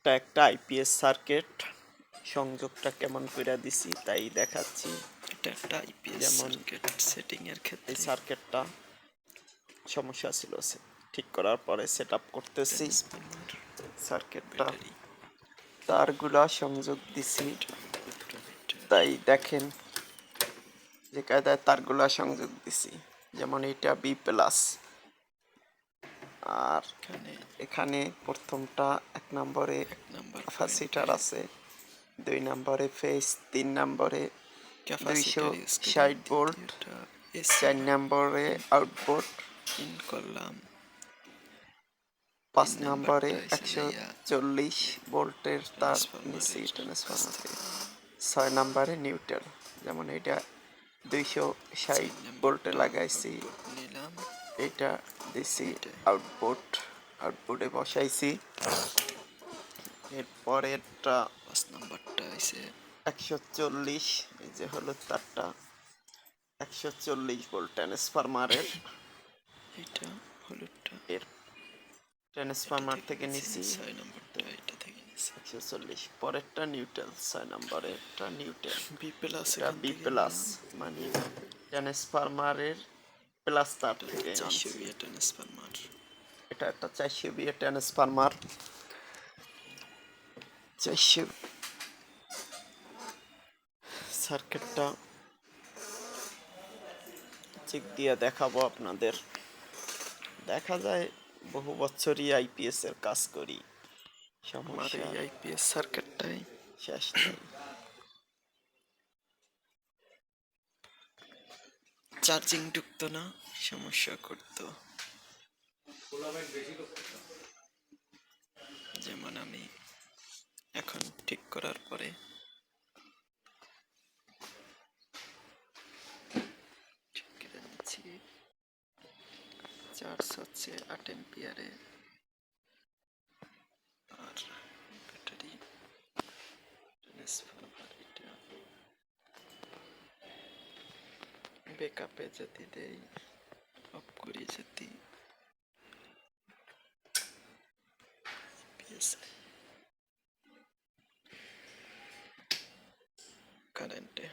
এটা একটা IPS circuit, সংযোগটা কেমন করে দিছি তাই দেখাচ্ছি। এটা একটা আইপিএস যেমন সার্কিট সেটিং এর ক্ষেত্রে এই সার্কিটটা সমস্যা ছিল, ঠিক করার পরে সেট আপ করতেছি সার্কিটটা, তারগুলা সংযোগ দিছি। তাই দেখেন যে কায়দায় তারগুলা সংযোগ দিছি, যেমন এটা বি প্লাস, আর এখানে প্রথমটা 1 নম্বরে ক্যাপাসিটার আছে, 2 নম্বরে ফেজ, 3 নম্বরে 260 ভোল্ট, 4 নম্বরে আউটপুট ইন করলাম, 5 নম্বরে 140 ভোল্টের তার নিচে ট্রান্সফরমার, 6 নম্বরে নিউট্রাল, যেমন এটা 260 ভোল্টে লাগাইছি, এটা দিছি আউটপুটে বসাইছি। এরপরেরটা 5 নাম্বারটা হইছে 140, এই যে হলো তারটা 140 ভোল্ট ট্রান্সফরমারের, এটা হলুদটা এর ট্রান্সফরমার থেকে নিছি 6 নাম্বারটা, এটা থেকে নিছি 140। পরেরটা নিউট্রাল, 6 নম্বরেরটা নিউট্রাল, বি প্লাস, এটা বি প্লাস, মানে ট্রান্সফরমারের প্লাস তার থেকে 400 বিএ ট্রান্সফরমার। এটা একটা 400 বিএ ট্রান্সফরমার, 400 সার্কিটটা চেক দিয়ে দেখাবো আপনাদের। দেখা যায় বহু বছরই আইপিএস এর কাজ করি, আমার এই আইপিএস সার্কিটটাই শেষ নেই। চার্জিং ঢুকতো না, সমস্যা করতো। যেমন আমি এখন ঠিক করার পরে ঠিক করে নিচ্ছি, চার্জ হচ্ছে 8 এম্পিয়ারে, আর ব্যাটারি ট্রান্সফরমার এটা ব্যাকআপে যদি দেই, অফ করি যদি কারেন্টে